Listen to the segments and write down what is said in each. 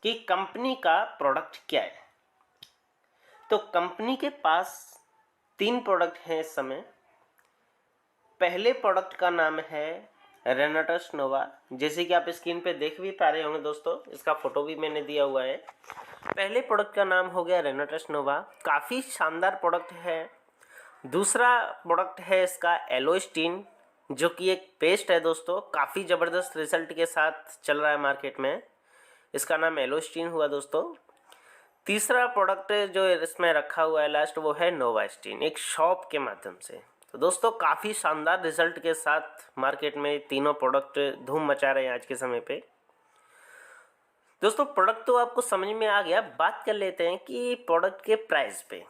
कि कंपनी का प्रोडक्ट क्या है। तो कंपनी के पास 3 प्रोडक्ट हैं इस समय। पहले प्रोडक्ट का नाम है रेनाटस नोवा, जैसे कि आप स्क्रीन पे देख भी पा रहे होंगे दोस्तों, इसका फोटो भी मैंने दिया हुआ है। पहले प्रोडक्ट का नाम हो गया रेनाटस नोवा, काफ़ी शानदार प्रोडक्ट है। दूसरा प्रोडक्ट है इसका एलोस्टीन, जो कि एक पेस्ट है दोस्तों, काफ़ी ज़बरदस्त रिजल्ट के साथ चल रहा है मार्केट में। इसका नाम एलोस्टीन हुआ दोस्तों। तीसरा प्रोडक्ट जो इसमें रखा हुआ है लास्ट, वो है नोवास्टीन, एक शॉप के माध्यम से। तो दोस्तों काफ़ी शानदार रिजल्ट के साथ मार्केट में तीनों प्रोडक्ट धूम मचा रहे हैं आज के समय पे। दोस्तों प्रोडक्ट तो आपको समझ में आ गया, बात कर लेते हैं कि प्रोडक्ट के प्राइस पे।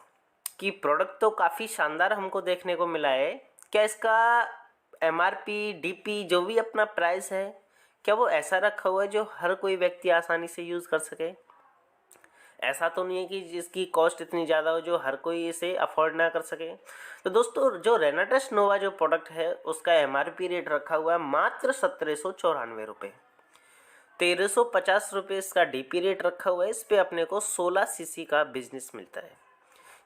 कि प्रोडक्ट तो काफ़ी शानदार हमको देखने को मिला है, क्या इसका एमआरपी डीपी जो भी अपना प्राइस है, क्या वो ऐसा रखा हुआ है जो हर कोई व्यक्ति आसानी से यूज़ कर सके? ऐसा तो नहीं है कि जिसकी कॉस्ट इतनी ज़्यादा हो जो हर कोई इसे अफोर्ड ना कर सके। तो दोस्तों जो रेनाटस नोवा जो प्रोडक्ट है उसका एमआरपी रेट रखा हुआ है मात्र 1794 रुपये। 1350 रुपये इसका डीपी रेट रखा हुआ है। इस पर अपने को 16 सीसी का बिजनेस मिलता है।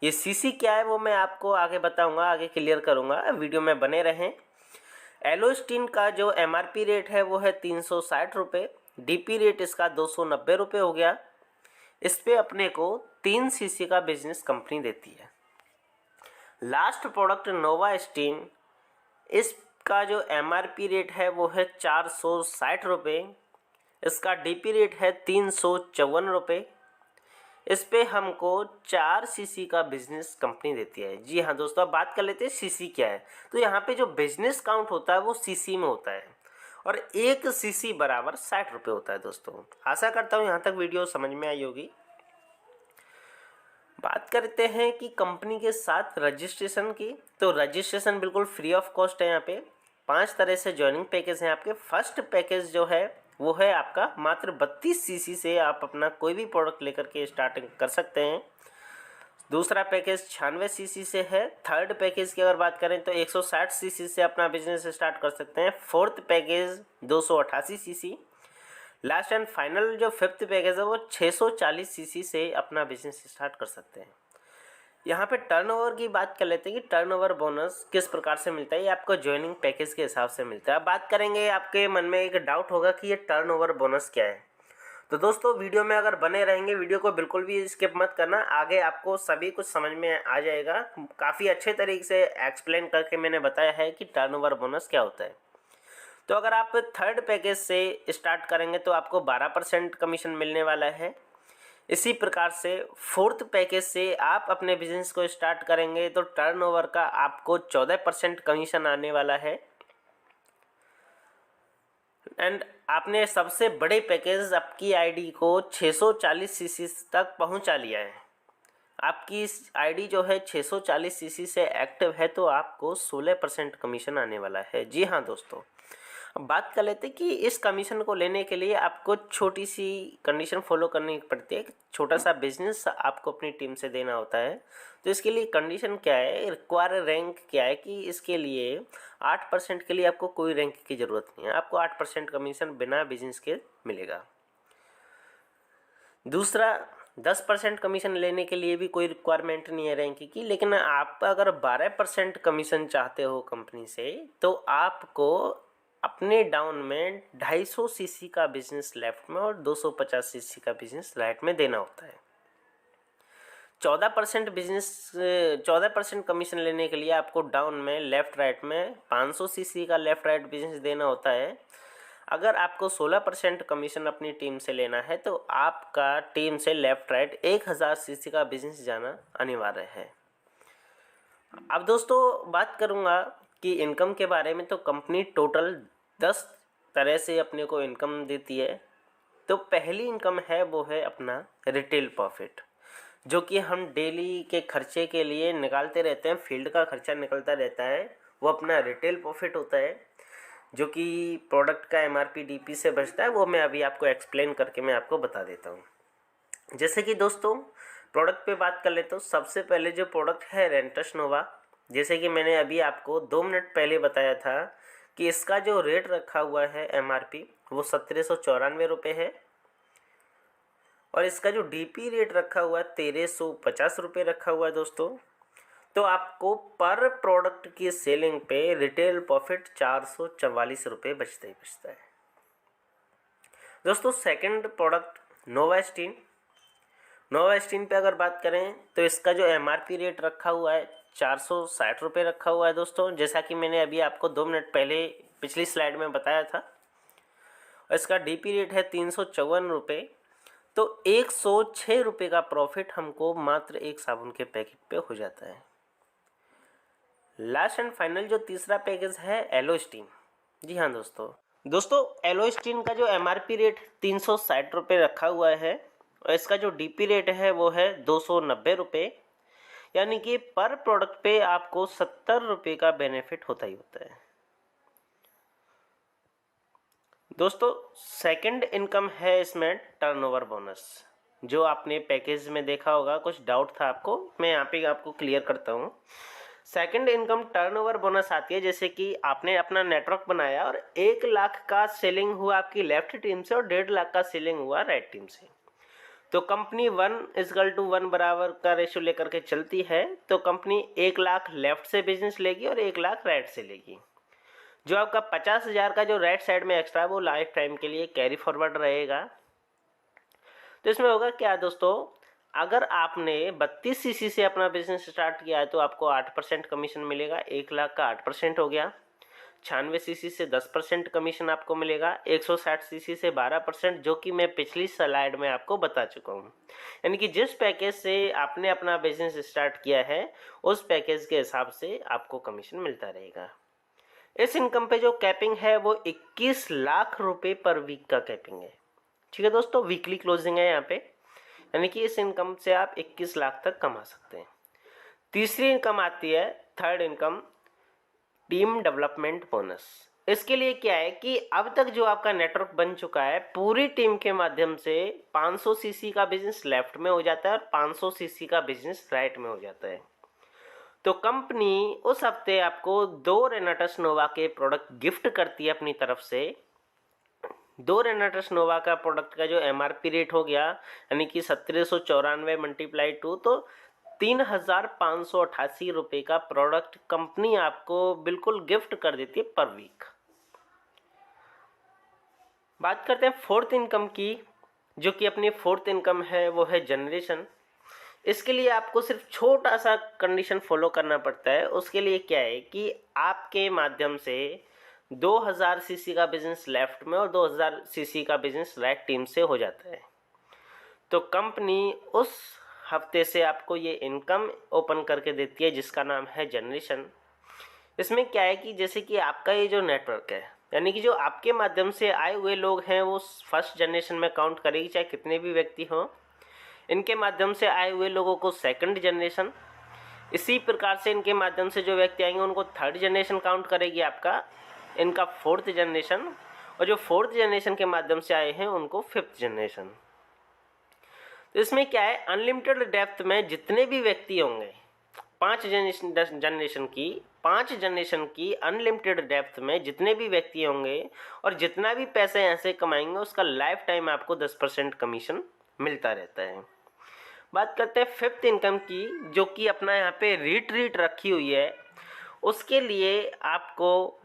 ये सीसी क्या है वो मैं आपको आगे बताऊंगा, आगे क्लियर करूंगा, वीडियो में बने रहें। एलोस्टीन का जो एमआरपी रेट है वो है 360 रुपये, डीपी रेट इसका 290 रुपये हो गया। इस पे अपने को 3 सीसी का बिजनेस कंपनी देती है। लास्ट प्रोडक्ट नोवास्टीन, इसका जो एमआरपी रेट है वो है 460 रुपये, इसका डीपी रेट है 354 रुपये। इस पे हमको 4 सीसी का बिजनेस कंपनी देती है। जी हाँ दोस्तों, अब बात कर लेते हैं सीसी क्या है। तो यहाँ पे जो बिजनेस काउंट होता है वो सीसी में होता है और 1 सीसी बराबर 60 रुपये होता है दोस्तों। आशा करता हूँ यहाँ तक वीडियो समझ में आई होगी। बात करते हैं कि कंपनी के साथ रजिस्ट्रेशन की। तो रजिस्ट्रेशन बिल्कुल फ्री ऑफ कॉस्ट है। यहाँ पे 5 तरह से ज्वाइनिंग पैकेज हैं आपके। फर्स्ट पैकेज जो है वो है आपका मात्र 32 सीसी से आप अपना कोई भी प्रोडक्ट लेकर के स्टार्टिंग कर सकते हैं। दूसरा पैकेज 96 सीसी से है। थर्ड पैकेज की अगर बात करें तो 160 सीसी से अपना बिजनेस स्टार्ट कर सकते हैं। Fourth package 288 CC. Last and final जो फिफ्थ पैकेज है वो 640 सीसी से अपना बिजनेस स्टार्ट कर सकते हैं। यहाँ पे टर्नओवर की बात कर लेते हैं कि टर्नओवर बोनस किस प्रकार से मिलता है। ये आपको ज्वाइनिंग पैकेज के हिसाब से मिलता है। अब बात करेंगे, आपके मन में एक डाउट होगा कि ये टर्नओवर बोनस क्या है। तो दोस्तों वीडियो में अगर बने रहेंगे, वीडियो को बिल्कुल भी स्किप मत करना, आगे आपको सभी कुछ समझ में आ जाएगा। काफ़ी अच्छे तरीके से एक्सप्लेन करके मैंने बताया है कि टर्नओवर बोनस क्या होता है। तो अगर आप थर्ड पैकेज से स्टार्ट करेंगे तो आपको 12% कमीशन मिलने वाला है। इसी प्रकार से फोर्थ पैकेज से आप अपने बिजनेस को स्टार्ट करेंगे तो टर्नओवर का आपको 14% कमीशन आने वाला है। एंड आपने सबसे बड़े पैकेज आपकी आईडी को 640 सीसी तक पहुंचा लिया है। आपकी इस आईडी जो है 640 सीसी से एक्टिव है तो आपको 16% कमीशन आने वाला है। जी हाँ दोस्तों, अब बात कर लेते हैं कि इस कमीशन को लेने के लिए आपको छोटी सी कंडीशन फॉलो करनी पड़ती है। छोटा सा बिजनेस आपको अपनी टीम से देना होता है। तो इसके लिए कंडीशन क्या है, रिक्वायर रैंक क्या है कि इसके लिए 8% के लिए आपको कोई रैंक की ज़रूरत नहीं है। आपको 8% कमीशन बिना बिजनेस के मिलेगा। दूसरा, 10% कमीशन लेने के लिए भी कोई रिक्वायरमेंट नहीं है रैंक की, लेकिन आप अगर 12% कमीशन चाहते हो कंपनी से तो आपको अपने डाउन में 250 सीसी का बिजनेस लेफ्ट में और 250 सीसी का बिजनेस राइट में देना होता है। 14% कमीशन लेने के लिए आपको डाउन में लेफ्ट राइट में 500 सीसी का लेफ्ट राइट बिजनेस देना होता है। अगर आपको 16% कमीशन अपनी टीम से लेना है तो आपका टीम से लेफ्ट राइट 1000 सीसी का बिजनेस जाना अनिवार्य है। अब दोस्तों बात करूंगा कि इनकम के बारे में। तो कंपनी टोटल 10 तरह से अपने को इनकम देती है। तो पहली इनकम है वो है अपना रिटेल प्रॉफिट, जो कि हम डेली के खर्चे के लिए निकालते रहते हैं। फील्ड का खर्चा निकलता रहता है, वो अपना रिटेल प्रॉफिट होता है, जो कि प्रोडक्ट का एमआरपी डीपी से बचता है। वो मैं अभी आपको एक्सप्लेन करके मैं आपको बता देता हूँ। जैसे कि दोस्तों प्रोडक्ट पे बात कर लेते हो। सबसे पहले जो प्रोडक्ट है रेनाटस नोवा, जैसे कि मैंने अभी आपको 2 मिनट पहले बताया था कि इसका जो रेट रखा हुआ है एमआरपी वो 1794 रुपये है। और इसका जो डीपी रेट रखा हुआ है 1350 रुपये रखा हुआ है दोस्तों। तो आपको पर प्रोडक्ट की सेलिंग पे रिटेल प्रॉफिट 444 रुपये बचता ही बचता है दोस्तों। Second product नोवास्टिन। नोवास्टिन पे अगर बात करें तो इसका जो एमआरपी रेट रखा हुआ है 460 रुपये रखा हुआ है दोस्तों, जैसा कि मैंने अभी आपको 2 मिनट पहले पिछली स्लाइड में बताया था। और इसका डीपी रेट है 354 रुपये। तो 106 रुपये का प्रॉफिट हमको मात्र एक साबुन के पैकेट पे हो जाता है। लास्ट एंड फाइनल जो तीसरा पैकेज है एलोस्टीन। जी हाँ दोस्तों एलोस्टीन का जो एमआरपी रेट 360 रुपये रखा हुआ है और इसका जो डीपी रेट है वो है 290 रुपये, यानी कि पर प्रोडक्ट पे आपको 70 रुपये का बेनिफिट होता ही होता है दोस्तों। सेकंड इनकम है इसमें टर्नओवर बोनस, जो आपने पैकेज में देखा होगा, कुछ डाउट था आपको, मैं यहाँ पे आपको क्लियर करता हूँ। सेकंड इनकम टर्नओवर बोनस आती है जैसे कि आपने अपना नेटवर्क बनाया और 1 लाख का सेलिंग हुआ आपकी लेफ्ट टीम से और 1.5 लाख का सेलिंग हुआ राइट टीम से। तो कंपनी 1:1 बराबर का रेशियो लेकर के चलती है। तो कंपनी 1 लाख लेफ्ट से बिजनेस लेगी और 1 लाख राइट से लेगी। जो आपका 50,000 का जो राइट साइड में एक्स्ट्रा वो लाइफ टाइम के लिए कैरी फॉरवर्ड रहेगा। तो इसमें होगा क्या दोस्तों, अगर आपने 32 सीसी से अपना बिजनेस स्टार्ट किया है तो आपको 8% कमीशन मिलेगा। 1 लाख का 8% हो गया। 96 सीसी से 10% कमीशन आपको मिलेगा। 160 सीसी से 12%, जो कि मैं पिछली स्लाइड में आपको बता चुका हूँ। यानी कि जिस पैकेज से आपने अपना बिजनेस स्टार्ट किया है उस पैकेज के हिसाब से आपको कमीशन मिलता रहेगा। इस इनकम पे जो कैपिंग है वो 21 लाख रुपए पर वीक का कैपिंग है। ठीक है दोस्तों, वीकली क्लोजिंग है यहाँ पे, यानी कि इस इनकम से आप 21 लाख तक कमा सकते हैं। तीसरी इनकम आती है third income, team development bonus. इसके लिए क्या है कि अब तक जो आपका नेटवर्क बन चुका है पूरी टीम के माध्यम से 500 सीसी का बिजनेस लेफ्ट में हो जाता है और 500 सीसी का बिजनेस राइट में हो जाता है। तो कंपनी उस हफ्ते आपको 2 रेनाटस नोवा के प्रोडक्ट गिफ्ट करती है अपनी तरफ से। 2 रेनाटस नोवा का प्रोडक्ट का जो एमआरपी रेट हो गया यानी कि 1794 मल्टीप्लाई 2, तो 3,588 रुपये का प्रोडक्ट कंपनी आपको बिल्कुल गिफ्ट कर देती है पर वीक। बात करते हैं फोर्थ इनकम की, जो कि अपनी फोर्थ इनकम है वो है जनरेशन। इसके लिए आपको सिर्फ छोटा सा कंडीशन फॉलो करना पड़ता है। उसके लिए क्या है कि आपके माध्यम से 2000 सीसी का बिजनेस लेफ्ट में और 2000 सीसी का बिजनेस राइट टीम से हो जाता है। तो कंपनी उस हफ्ते से आपको ये इनकम ओपन करके देती है जिसका नाम है जनरेशन। इसमें क्या है कि जैसे कि आपका ये जो नेटवर्क है, यानी कि जो आपके माध्यम से आए हुए लोग हैं वो फर्स्ट जनरेशन में काउंट करेगी, चाहे कितने भी व्यक्ति हों। इनके माध्यम से आए हुए लोगों को सेकंड जनरेशन, इसी प्रकार से इनके माध्यम से जो व्यक्ति आएंगे उनको थर्ड जनरेशन काउंट करेगी आपका, इनका फोर्थ जनरेशन, और जो फोर्थ जनरेशन के माध्यम से आए हैं उनको फिफ्थ जनरेशन। तो इसमें क्या है, अनलिमिटेड डेप्थ में जितने भी व्यक्ति होंगे 5 जनरेशन की अनलिमिटेड डेप्थ में जितने भी व्यक्ति होंगे और जितना भी पैसे ऐसे कमाएंगे उसका लाइफ टाइम आपको 10% कमीशन मिलता रहता है। बात करते हैं फिफ्थ इनकम की, जो कि अपना यहाँ पे रीट रखी हुई है। उसके लिए आपको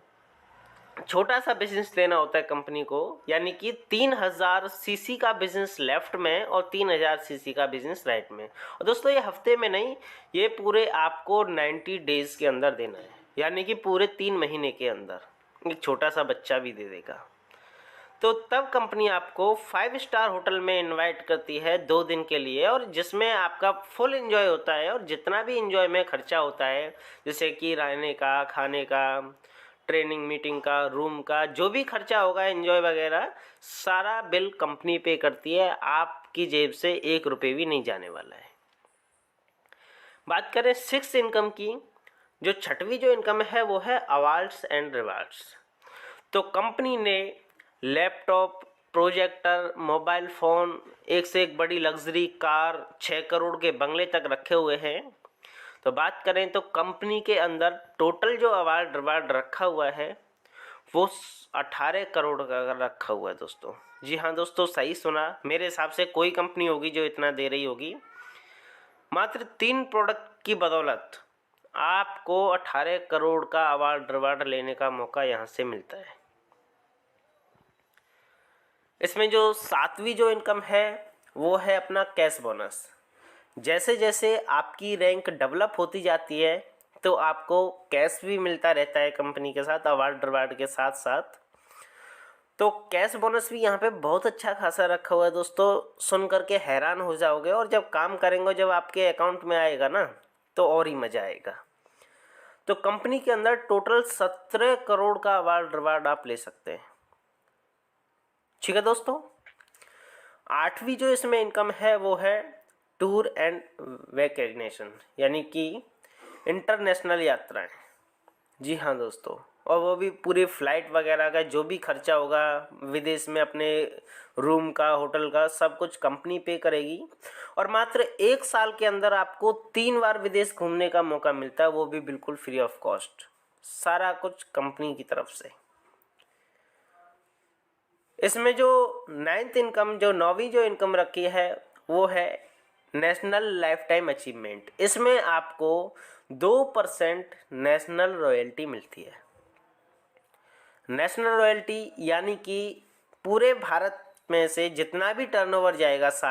छोटा सा बिजनेस लेना होता है कंपनी को, यानी कि 3000 सीसी का बिजनेस लेफ्ट में और 3000 सीसी का बिजनेस राइट में। और दोस्तों ये हफ्ते में नहीं, ये पूरे आपको 90 डेज के अंदर देना है, यानी कि पूरे 3 महीने के अंदर। एक छोटा सा बच्चा भी दे देगा। तो तब कंपनी आपको 5 स्टार होटल में इनवाइट करती है 2 दिन के लिए, और जिसमें आपका फुल एंजॉय होता है। और जितना भी एंजॉय में खर्चा होता है, जैसे कि रहने का, खाने का, ट्रेनिंग मीटिंग का, रूम का, जो भी खर्चा होगा एंजॉय वगैरह, सारा बिल कंपनी पे करती है। आपकी जेब से 1 रुपये भी नहीं जाने वाला है। बात करें सिक्स्थ इनकम की, जो छठवीं जो इनकम है वो है अवार्ड्स एंड रिवार्ड्स। तो कंपनी ने लैपटॉप, प्रोजेक्टर, मोबाइल फ़ोन, एक से एक बड़ी लग्जरी कार, 6 करोड़ के बंगले तक रखे हुए हैं। तो बात करें तो कंपनी के अंदर टोटल जो अवार्ड रिवार्ड रखा हुआ है वो 18 करोड़ का रखा हुआ है दोस्तों। जी हाँ दोस्तों, सही सुना। मेरे हिसाब से कोई कंपनी होगी जो इतना दे रही होगी। मात्र 3 प्रोडक्ट की बदौलत आपको 18 करोड़ का अवार्ड लेने का मौका यहाँ से मिलता है। इसमें जो 7वीं जो इनकम है वो है अपना कैश बोनस। जैसे जैसे आपकी रैंक डेवलप होती जाती है तो आपको कैश भी मिलता रहता है कंपनी के साथ, अवार्ड के साथ साथ। तो कैश बोनस भी यहाँ पे बहुत अच्छा खासा रखा हुआ है दोस्तों, सुन करके हैरान हो जाओगे। और जब काम करेंगे, जब आपके अकाउंट में आएगा ना, तो और ही मज़ा आएगा। तो कंपनी के अंदर टोटल 17 करोड़ का अवार्ड आप ले सकते हैं। ठीक है दोस्तों। 8वीं जो इसमें इनकम है वो है टूर एंड वैकेशनेशन, यानी कि इंटरनेशनल यात्राएं। जी हाँ दोस्तों, और वो भी पूरी फ्लाइट वगैरह का जो भी खर्चा होगा विदेश में, अपने रूम का, होटल का, सब कुछ कंपनी पे करेगी। और मात्र 1 साल के अंदर आपको 3 बार विदेश घूमने का मौका मिलता है, वो भी बिल्कुल फ्री ऑफ कॉस्ट, सारा कुछ कंपनी की तरफ से। इसमें जो 9th इनकम, जो 9वीं जो इनकम रखी है वो है नेशनल लाइफ टाइम अचीवमेंट। इसमें आपको 2% नेशनल रॉयल्टी मिलती है। नेशनल रॉयल्टी यानी कि पूरे भारत में से जितना भी टर्नओवर जाएगा साल